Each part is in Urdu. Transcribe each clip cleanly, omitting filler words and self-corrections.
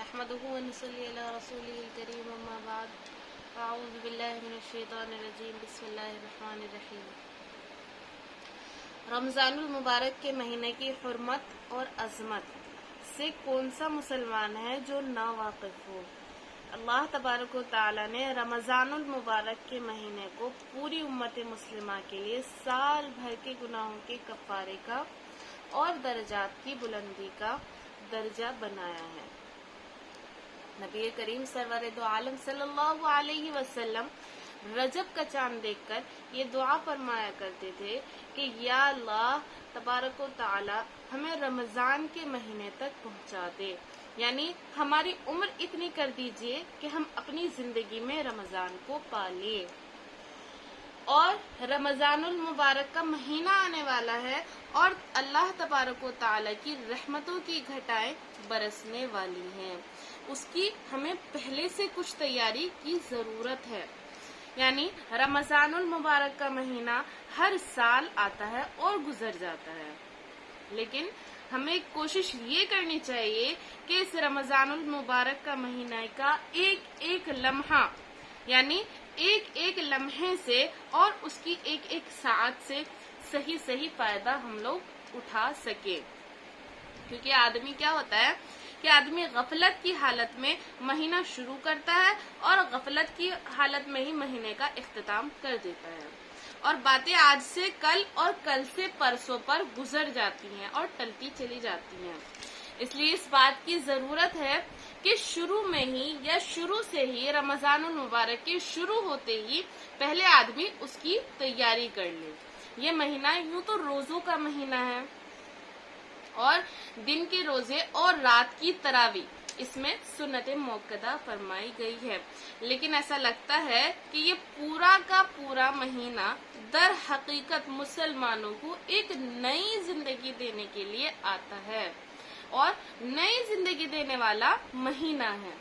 نحمده ونصلي على رسوله الكريم اما بعد اعوذ باللہ من الشیطان الرجیم بسم اللہ الرحمن الرحیم۔ رمضان المبارک کے مہینے کی حرمت اور عظمت سے کون سا مسلمان ہے جو نا واقف ہو؟ اللہ تبارک و تعالی نے رمضان المبارک کے مہینے کو پوری امت مسلمہ کے لیے سال بھر کے گناہوں کے کفارے کا اور درجات کی بلندی کا درجہ بنایا ہے۔ نبی کریم سرور دو عالم صلی اللہ علیہ وسلم رجب کا چاند دیکھ کر یہ دعا فرمایا کرتے تھے کہ یا اللہ تبارک و تعالی ہمیں رمضان کے مہینے تک پہنچا دے، یعنی ہماری عمر اتنی کر دیجئے کہ ہم اپنی زندگی میں رمضان کو پالیں۔ اور رمضان المبارک کا مہینہ آنے والا ہے اور اللہ تبارک و تعالی کی رحمتوں کی گھٹائیں برسنے والی ہیں، اس کی ہمیں پہلے سے کچھ تیاری کی ضرورت ہے۔ یعنی رمضان المبارک کا مہینہ ہر سال آتا ہے اور گزر جاتا ہے، لیکن ہمیں کوشش یہ کرنی چاہیے کہ اس رمضان المبارک کا مہینہ کا ایک ایک لمحہ، یعنی ایک ایک لمحے سے اور اس کی ایک ایک ساعت سے صحیح فائدہ ہم لوگ اٹھا سکے۔ کیونکہ آدمی کیا ہوتا ہے کہ آدمی غفلت کی حالت میں مہینہ شروع کرتا ہے اور غفلت کی حالت میں ہی مہینے کا اختتام کر دیتا ہے، اور باتیں آج سے کل اور کل سے پرسوں پر گزر جاتی ہیں اور ٹلتی چلی جاتی ہیں۔ اس لیے اس بات کی ضرورت ہے کہ شروع میں ہی یا شروع سے ہی رمضان المبارک کے شروع ہوتے ہی پہلے آدمی اس کی تیاری کر لے۔ یہ مہینہ یوں تو روزوں کا مہینہ ہے اور دن کے روزے اور رات کی تراویح اس میں سنت موقدہ فرمائی گئی ہے، لیکن ایسا لگتا ہے کہ یہ پورا کا پورا مہینہ در حقیقت مسلمانوں کو ایک نئی زندگی دینے کے لیے آتا ہے اور نئی زندگی دینے والا مہینہ ہے۔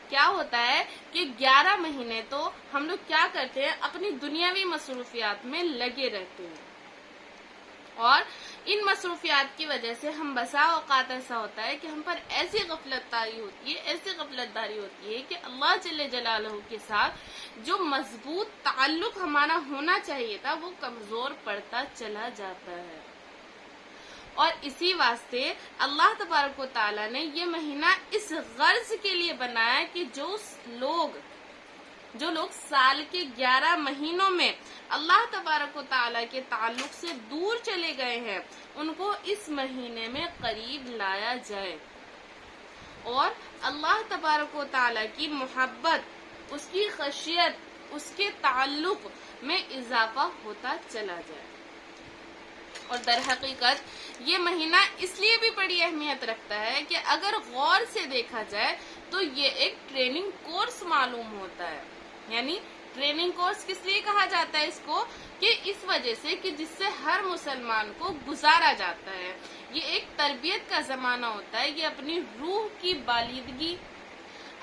کیا ہوتا ہے کہ 11 مہینے تو ہم لوگ کیا کرتے ہیں، اپنی دنیاوی مصروفیات میں لگے رہتے ہیں، اور ان مصروفیات کی وجہ سے ہم بسا اوقات ایسا ہوتا ہے کہ ہم پر ایسی غفلت طاری ہوتی ہے کہ اللہ جل جلالہ کے ساتھ جو مضبوط تعلق ہمارا ہونا چاہیے تھا وہ کمزور پڑتا چلا جاتا ہے۔ اور اسی واسطے اللہ تبارک و تعالی نے یہ مہینہ اس غرض کے لیے بنایا کہ جو لوگ سال کے 11 مہینوں میں اللہ تبارک و تعالی کے تعلق سے دور چلے گئے ہیں ان کو اس مہینے میں قریب لایا جائے اور اللہ تبارک و تعالی کی محبت، اس کی خشیت، اس کے تعلق میں اضافہ ہوتا چلا جائے۔ اور در حقیقت یہ مہینہ اس لیے بھی بڑی اہمیت رکھتا ہے کہ اگر غور سے دیکھا جائے تو یہ ایک ٹریننگ کورس معلوم ہوتا ہے۔ یعنی ٹریننگ کورس کس لیے کہا جاتا ہے اس کو، کہ اس وجہ سے کہ جس سے ہر مسلمان کو گزارا جاتا ہے۔ یہ ایک تربیت کا زمانہ ہوتا ہے، یہ اپنی روح کی بالیدگی،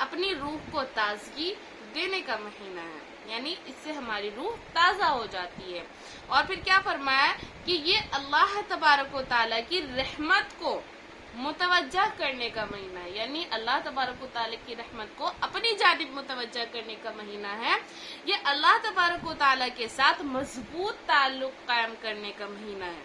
اپنی روح کو تازگی دینے کا مہینہ ہے، یعنی اس سے ہماری روح تازہ ہو جاتی ہے۔ اور پھر کیا فرمایا کہ یہ اللہ تبارک و تعالیٰ کی رحمت کو متوجہ کرنے کا مہینہ ہے، یعنی اللہ تبارک و تعالیٰ کی رحمت کو اپنی جانب متوجہ کرنے کا مہینہ ہے۔ یہ اللہ تبارک و تعالیٰ کے ساتھ مضبوط تعلق قائم کرنے کا مہینہ ہے۔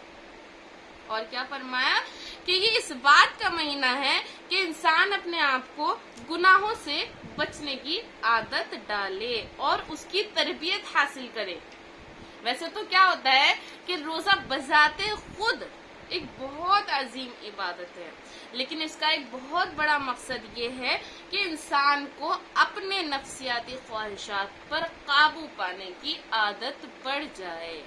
اور کیا فرمایا کہ یہ اس بات کا مہینہ ہے کہ انسان اپنے آپ کو گناہوں سے بچنے کی عادت ڈالے اور اس کی تربیت حاصل کرے۔ ویسے تو کیا ہوتا ہے کہ روزہ بذات خود ایک بہت عظیم عبادت ہے، لیکن اس کا ایک بہت بڑا مقصد یہ ہے کہ انسان کو اپنے نفسیاتی خواہشات پر قابو پانے کی عادت پڑ جائے۔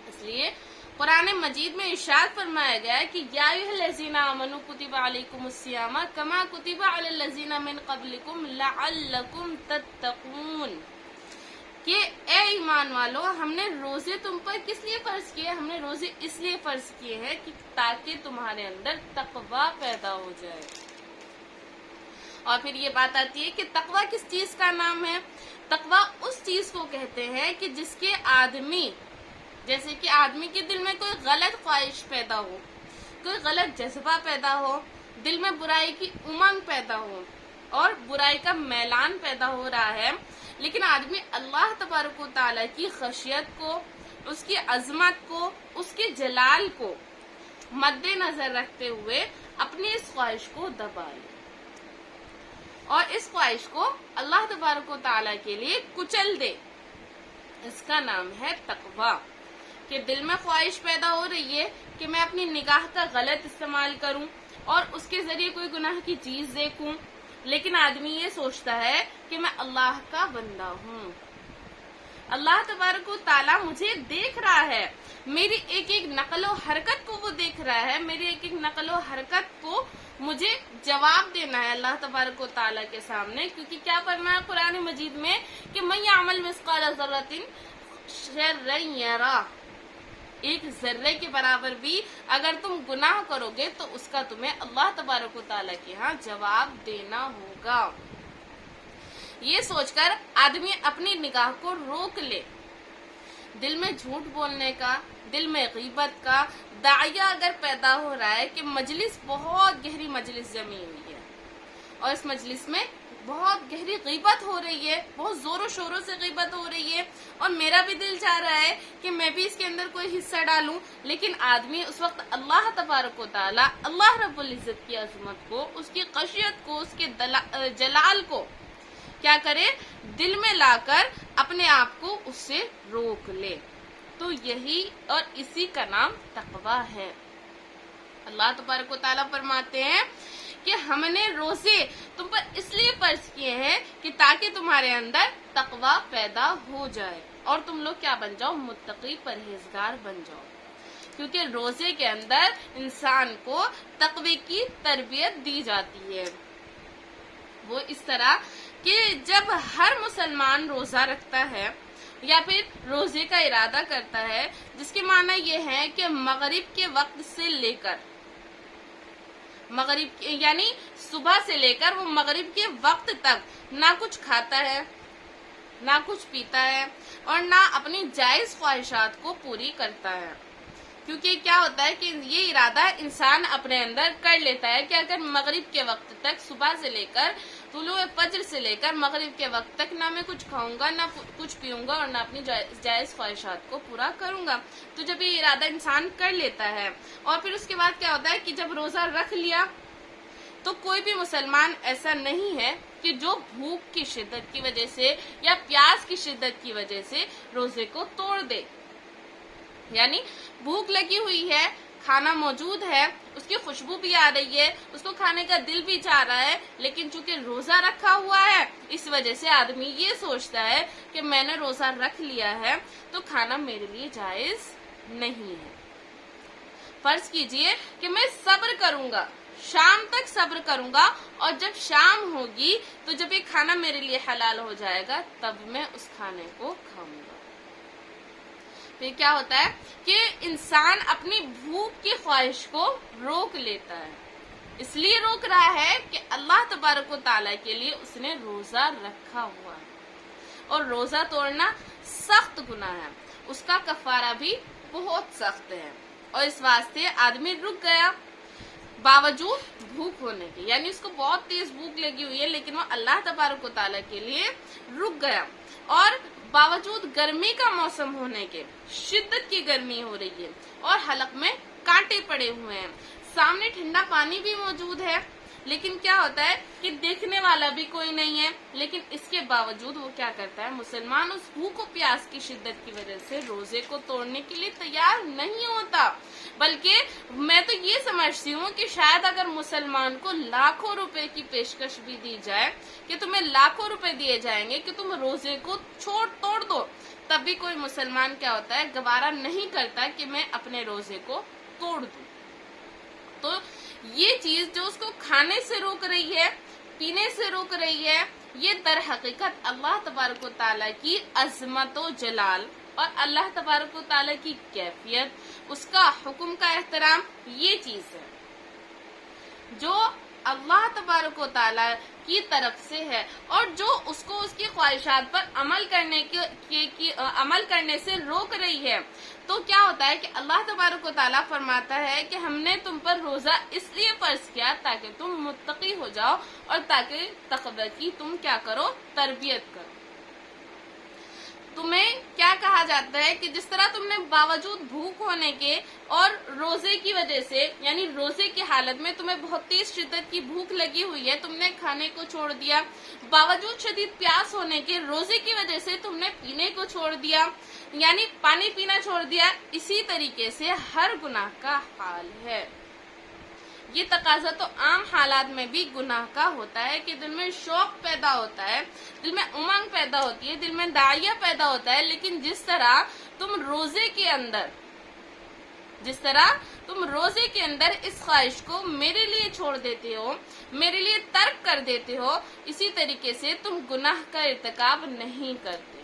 اس لیے قرآن مجید میں ارشاد فرمایا گیا ہے کہ یا ایھا الذین آمنوا کتب علیکم الصیام کما کتب علی الذین من قبلکم لعلکم تتقون، کہ اے ایمان والو ہم نے روزے تم پر کس لیے فرض کیے، ہم نے روزے اس لیے فرض کیے ہیں کہ تاکہ تمہارے اندر تقوی پیدا ہو جائے۔ اور پھر یہ بات آتی ہے کہ تقوی کس چیز کا نام ہے؟ تقوی اس چیز کو کہتے ہیں کہ جس کے آدمی، جیسے کہ آدمی کے دل میں کوئی غلط خواہش پیدا ہو، کوئی غلط جذبہ پیدا ہو، دل میں برائی کی امنگ پیدا ہو اور برائی کا میلان پیدا ہو رہا ہے، لیکن آدمی اللہ تبارک و تعالیٰ کی خشیت کو، اس کی عظمت کو، اس کے جلال کو مد نظر رکھتے ہوئے اپنی اس خواہش کو دبا لے اور اس خواہش کو اللہ تبارک و تعالیٰ کے لیے کچل دے۔ اس کا نام ہے تقویٰ، کہ دل میں خواہش پیدا ہو رہی ہے کہ میں اپنی نگاہ کا غلط استعمال کروں اور اس کے ذریعے کوئی گناہ کی چیز دیکھوں، لیکن آدمی یہ سوچتا ہے کہ میں اللہ کا بندہ ہوں، اللہ تبارک و تعالیٰ مجھے دیکھ رہا ہے، میری ایک ایک نقل و حرکت کو وہ دیکھ رہا ہے، میری ایک ایک نقل و حرکت کو مجھے جواب دینا ہے اللہ تبارک و تعالیٰ کے سامنے، کیونکہ کیا فرمایا قرآن مجید میں کہ من یعمل مثقال ذرۃ شرا یرہ، ایک ذرے کے برابر بھی اگر تم گناہ کرو گے تو اس کا تمہیں اللہ تبارک و تعالیٰ کے ہاں جواب دینا ہوگا۔ یہ سوچ کر آدمی اپنی نگاہ کو روک لے، دل میں جھوٹ بولنے کا، دل میں غیبت کا داعیہ اگر پیدا ہو رہا ہے کہ مجلس بہت گہری مجلس جمی ہوئی ہے اور اس مجلس میں بہت گہری غیبت ہو رہی ہے، بہت زور و شوروں سے غیبت ہو رہی ہے اور میرا بھی دل چاہ رہا ہے کہ میں بھی اس کے اندر کوئی حصہ ڈالوں، لیکن آدمی اس وقت اللہ تبارک و تعالیٰ، اللہ رب العزت کی عظمت کو، اس کی خشیت کو، اس کے جلال کو کیا کرے، دل میں لا کر اپنے آپ کو اس سے روک لے۔ تو یہی اور اسی کا نام تقویٰ ہے۔ اللہ تبارک و تعالیٰ فرماتے ہیں کہ ہم نے روزے تم پر اس لیے فرض کیے ہیں کہ تاکہ تمہارے اندر تقویٰ پیدا ہو جائے اور تم لوگ کیا بن جاؤ، متقی پرہیزگار بن جاؤ، کیونکہ روزے کے اندر انسان کو تقوی کی تربیت دی جاتی ہے۔ وہ اس طرح کہ جب ہر مسلمان روزہ رکھتا ہے یا پھر روزے کا ارادہ کرتا ہے، جس کے معنی یہ ہے کہ مغرب کے وقت سے لے کر یعنی صبح سے لے کر وہ مغرب کے وقت تک نہ کچھ کھاتا ہے، نہ کچھ پیتا ہے اور نہ اپنی جائز خواہشات کو پوری کرتا ہے، کیونکہ کیا ہوتا ہے کہ یہ ارادہ انسان اپنے اندر کر لیتا ہے کہ اگر مغرب کے وقت تک، صبح سے لے کر طلوع فجر سے لے کر مغرب کے وقت تک نہ میں کچھ کھاؤں گا، نہ کچھ پیوں گا اور نہ اپنی جائز خواہشات کو پورا کروں گا، تو جب یہ ارادہ انسان کر لیتا ہے اور پھر اس کے بعد کیا ہوتا ہے کہ جب روزہ رکھ لیا تو کوئی بھی مسلمان ایسا نہیں ہے کہ جو بھوک کی شدت کی وجہ سے یا پیاس کی شدت کی وجہ سے روزے کو توڑ دے، یعنی بھوک لگی ہوئی ہے، کھانا موجود ہے، اس کی خوشبو بھی آ رہی ہے، اس کو کھانے کا دل بھی چاہ رہا ہے، لیکن چونکہ روزہ رکھا ہوا ہے اس وجہ سے آدمی یہ سوچتا ہے کہ میں نے روزہ رکھ لیا ہے تو کھانا میرے لیے جائز نہیں ہے۔ فرض کیجئے کہ میں صبر کروں گا، شام تک صبر کروں گا اور جب شام ہوگی تو جب یہ کھانا میرے لیے حلال ہو جائے گا تب میں اس کھانے کو کھاؤں گا۔ پھر کیا ہوتا ہے کہ انسان اپنی بھوک کی خواہش کو روک لیتا ہے، اس لیے روک رہا ہے کہ اللہ تبارک و تعالیٰ کے لیے اس نے روزہ رکھا ہوا ہے اور روزہ توڑنا سخت گناہ ہے، اس کا کفارہ بھی بہت سخت ہے، اور اس واسطے آدمی رک گیا باوجود بھوک ہونے کے، یعنی اس کو بہت تیز بھوک لگی ہوئی ہے لیکن وہ اللہ تبارک و تعالیٰ کے لیے رک گیا، اور باوجود گرمی کا موسم ہونے کے، شدت کی گرمی ہو رہی ہے اور حلق میں کانٹے پڑے ہوئے ہیں، سامنے ٹھنڈا پانی بھی موجود ہے، لیکن کیا ہوتا ہے کہ دیکھنے والا بھی کوئی نہیں ہے، لیکن اس کے باوجود وہ کیا کرتا ہے، مسلمان اس بھوک و پیاس کی شدت کی وجہ سے روزے کو توڑنے کے لیے تیار نہیں ہوتا، بلکہ میں تو یہ سمجھتی ہوں کہ شاید اگر مسلمان کو لاکھوں روپے کی پیشکش بھی دی جائے کہ تمہیں لاکھوں روپے دیے جائیں گے کہ تم روزے کو توڑ دو، تب بھی کوئی مسلمان کیا ہوتا ہے، گوارا نہیں کرتا کہ میں اپنے روزے کو توڑ دوں۔ تو یہ چیز جو اس کو کھانے سے روک رہی ہے، پینے سے روک رہی ہے، یہ در حقیقت اللہ تبارک و تعالیٰ کی عظمت و جلال اور اللہ تبارک و تعالیٰ کی کیفیت، اس کا حکم کا احترام، یہ چیز ہے جو اللہ تبارک تبارک و تعالیٰ کی طرف سے ہے، اور جو اس کو اس کی خواہشات پر عمل کرنے سے روک رہی ہے، تو کیا ہوتا ہے کہ اللہ تبارک و تعالیٰ فرماتا ہے کہ ہم نے تم پر روزہ اس لیے فرض کیا تاکہ تم متقی ہو جاؤ، اور تاکہ تقوی کی تم کیا کرو، تربیت کرو۔ تمہیں کیا کہا جاتا ہے کہ جس طرح تم نے باوجود بھوک ہونے کے اور روزے کی وجہ سے، یعنی روزے کی حالت میں تمہیں بہت تیز شدت کی بھوک لگی ہوئی ہے، تم نے کھانے کو چھوڑ دیا، باوجود شدید پیاس ہونے کے روزے کی وجہ سے تم نے پینے کو چھوڑ دیا، یعنی پانی پینا چھوڑ دیا، اسی طریقے سے ہر گناہ کا حال ہے۔ یہ تقاضا تو عام حالات میں بھی گناہ کا ہوتا ہے کہ دل میں شوق پیدا ہوتا ہے، دل میں امنگ پیدا ہوتی ہے، دل میں داعیہ پیدا ہوتا ہے، لیکن جس طرح تم روزے کے اندر اس خواہش کو میرے لیے چھوڑ دیتے ہو، میرے لیے ترک کر دیتے ہو، اسی طریقے سے تم گناہ کا ارتکاب نہیں کرتے۔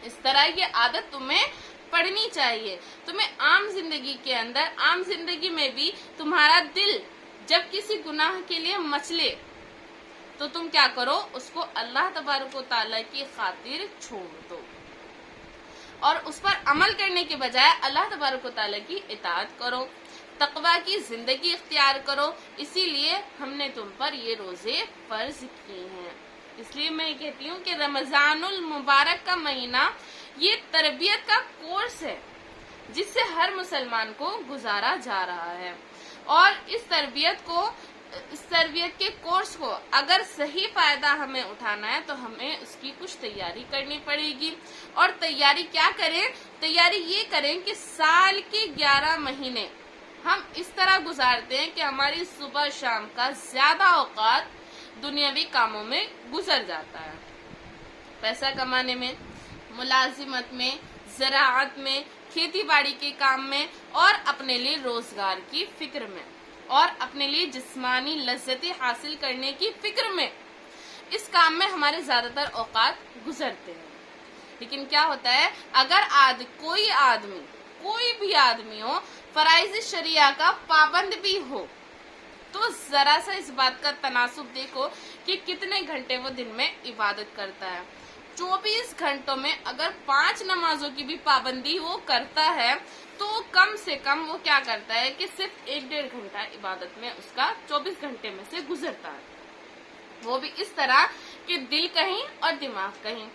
اس طرح یہ عادت تمہیں پڑھنی چاہیے۔ تمہیں عام زندگی کے اندر، عام زندگی میں بھی تمہارا دل جب کسی گناہ کے لیے مچلے تو تم کیا کرو، اس کو اللہ تبارک و تعالیٰ کی خاطر چھوڑ دو، اور اس پر عمل کرنے کے بجائے اللہ تبارک و تعالیٰ کی اطاعت کرو، تقوی کی زندگی اختیار کرو۔ اسی لیے ہم نے تم پر یہ روزے فرض کیے ہیں۔ اس لیے میں کہتی ہوں کہ رمضان المبارک کا مہینہ یہ تربیت کا کورس ہے جس سے ہر مسلمان کو گزارا جا رہا ہے، اور اس تربیت کے کورس کو اگر صحیح فائدہ ہمیں اٹھانا ہے تو ہمیں اس کی کچھ تیاری کرنی پڑے گی۔ اور تیاری کیا کریں؟ تیاری یہ کریں کہ سال کے 11 مہینے ہم اس طرح گزارتے ہیں کہ ہماری صبح شام کا زیادہ اوقات دنیاوی کاموں میں گزر جاتا ہے، پیسہ کمانے میں، ملازمت میں، زراعت میں، کھیتی باڑی کے کام میں، اور اپنے لیے روزگار کی فکر میں، اور اپنے لیے جسمانی لذتیں حاصل کرنے کی فکر میں، اس کام میں ہمارے زیادہ تر اوقات گزرتے ہیں۔ لیکن کیا ہوتا ہے، اگر کوئی بھی آدمی ہو، فرائض شریعہ کا پابند بھی ہو، تو ذرا سا اس بات کا تناسب دیکھو کہ کتنے گھنٹے وہ دن میں عبادت کرتا ہے۔ 24 گھنٹوں میں اگر 5 نمازوں کی بھی پابندی وہ کرتا ہے تو کم سے کم وہ کیا کرتا ہے کہ صرف 1-1.5 گھنٹہ عبادت میں اس کا 24 گھنٹے میں سے گزرتا ہے، وہ بھی اس طرح کہ دل کہیں اور دماغ کہیں۔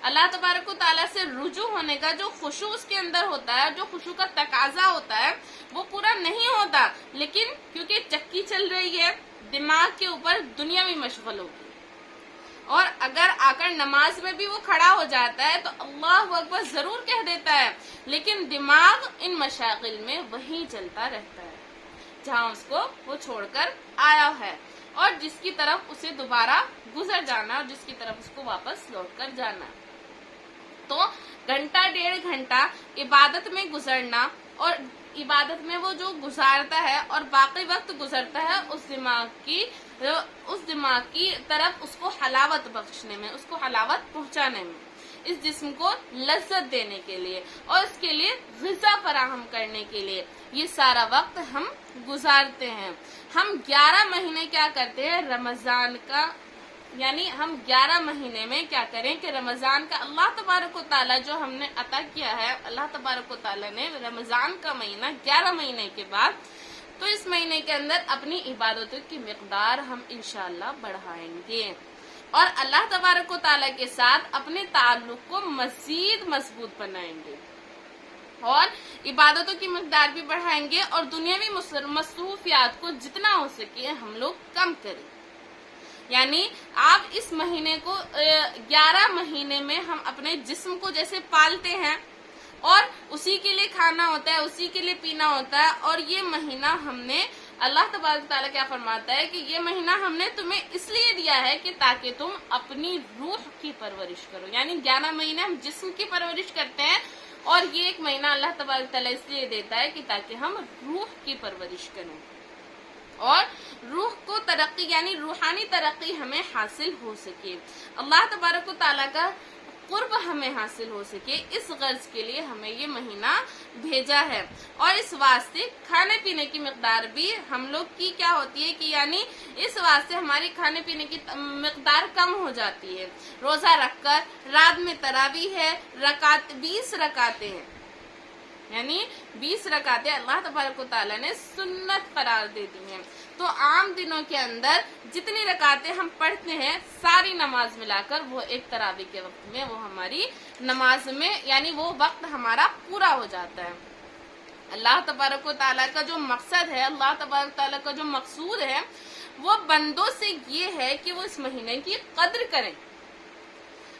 اللہ تبارک و تعالیٰ سے رجوع ہونے کا جو خشوع اس کے اندر ہوتا ہے، جو خشوع کا تقاضا ہوتا ہے، وہ پورا نہیں ہوتا، لیکن کیونکہ چکی چل رہی ہے، دماغ کے اوپر دنیا میں مشغول ہوگی، اور اگر آ کر نماز میں بھی وہ کھڑا ہو جاتا ہے تو اللہ اکبر ضرور کہہ دیتا ہے، لیکن دماغ ان مشاغل میں وہیں چلتا رہتا ہے جہاں اس کو وہ چھوڑ کر آیا ہے، اور جس کی طرف اسے دوبارہ گزر جانا، اور جس کی طرف اس کو واپس لوٹ کر جانا۔ تو 1-1.5 گھنٹہ عبادت میں گزرنا، اور عبادت میں وہ جو گزارتا ہے اور باقی وقت گزرتا ہے اس دماغ کی طرف اس کو حلاوت بخشنے میں، اس کو حلاوت پہنچانے میں، اس جسم کو لذت دینے کے لیے اور اس کے لیے غذا فراہم کرنے کے لیے یہ سارا وقت ہم گزارتے ہیں۔ ہم 11 مہینے کیا کرتے ہیں رمضان کا، یعنی ہم 11 مہینے میں کیا کریں کہ رمضان کا اللہ تبارک و تعالیٰ جو ہم نے عطا کیا ہے، اللہ تبارک و تعالیٰ نے رمضان کا مہینہ 11 مہینے کے بعد، تو اس مہینے کے اندر اپنی عبادتوں کی مقدار ہم انشاءاللہ بڑھائیں گے، اور اللہ تبارک و تعالیٰ کے ساتھ اپنے تعلق کو مزید مضبوط بنائیں گے، اور عبادتوں کی مقدار بھی بڑھائیں گے، اور دنیاوی مصروفیات کو جتنا ہو سکے ہم لوگ کم کریں۔ یعنی آپ اس مہینے کو 11 مہینے میں ہم اپنے جسم کو جیسے پالتے ہیں، اور اسی کے لیے کھانا ہوتا ہے، اسی کے لیے پینا ہوتا ہے، اور یہ مہینہ ہم نے اللہ تبارک تعالیٰ کیا فرماتا ہے کہ یہ مہینہ ہم نے تمہیں اس لیے دیا ہے کہ تاکہ تم اپنی روح کی پرورش کرو، یعنی 11 مہینے ہم جسم کی پرورش کرتے ہیں، اور یہ ایک مہینہ اللہ تبارک تعالیٰ اس لیے دیتا ہے کہ تاکہ ہم روح کی پرورش کریں، اور روح کو ترقی، یعنی روحانی ترقی ہمیں حاصل ہو سکے۔ اللہ تبارک و تعالیٰ کا قرب ہمیں حاصل ہو سکے، اس غرض کے لیے ہمیں یہ مہینہ بھیجا ہے۔ اور اس واسطے کھانے پینے کی مقدار بھی ہم لوگ کی کیا ہوتی ہے کہ یعنی اس واسطے ہماری کھانے پینے کی مقدار کم ہو جاتی ہے۔ روزہ رکھ کر رات میں تراویح ہے، 20 رکعتیں ہیں، یعنی 20 رکعتیں اللہ تبارک و تعالیٰ نے سنت قرار دے دی ہیں۔ تو عام دنوں کے اندر جتنی رکعتیں ہم پڑھتے ہیں ساری نماز ملا کر وہ ایک تراویح کے وقت میں وہ ہماری نماز میں یعنی وہ وقت ہمارا پورا ہو جاتا ہے۔ اللہ تبارک و تعالیٰ کا جو مقصد ہے، اللہ تبارک و تعالیٰ کا جو مقصود ہے وہ بندوں سے یہ ہے کہ وہ اس مہینے کی قدر کریں،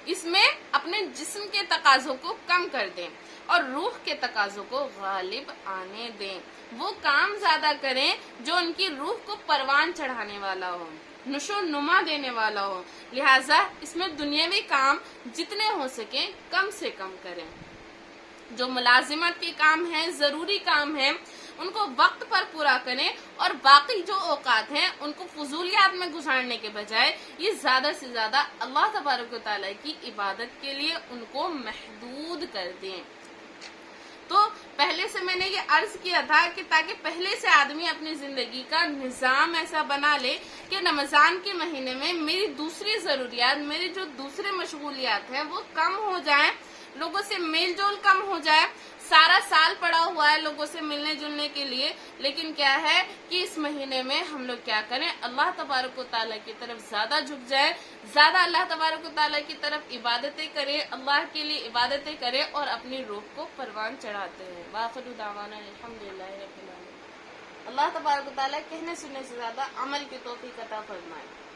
اس میں اپنے جسم کے تقاضوں کو کم کر دیں اور روح کے تقاضوں کو غالب آنے دیں، وہ کام زیادہ کریں جو ان کی روح کو پروان چڑھانے والا ہو، نشو نما دینے والا ہو، لہٰذا اس میں دنیاوی کام جتنے ہو سکیں کم سے کم کریں۔ جو ملازمت کے کام ہیں، ضروری کام ہیں، ان کو وقت پر پورا کریں اور باقی جو اوقات ہیں ان کو فضولیات میں گزارنے کے بجائے یہ زیادہ سے زیادہ اللہ تبارک و تعالیٰ کی عبادت کے لیے ان کو محدود کر دیں۔ تو پہلے سے میں نے یہ عرض کیا تھا کہ تاکہ پہلے سے آدمی اپنی زندگی کا نظام ایسا بنا لے کہ رمضان کے مہینے میں میری دوسری ضروریات، میری جو دوسرے مشغولیات ہیں وہ کم ہو جائیں، لوگوں سے میل جول کم ہو جائے۔ سارا سال پڑا ہوا ہے لوگوں سے ملنے جلنے کے لیے، لیکن کیا ہے کہ اس مہینے میں ہم لوگ کیا کریں، اللہ تبارک و تعالیٰ کی طرف زیادہ جھک جائیں، زیادہ اللہ تبارک و تعالیٰ کی طرف عبادتیں کریں، اللہ کے لیے عبادتیں کریں اور اپنی روح کو پروان چڑھاتے ہیں۔ وآخر دعوانا الحمدللہ رب العالمین۔ اللہ تبارک و تعالیٰ کہنے سننے سے زیادہ عمل کی توفیق عطا فرمائے۔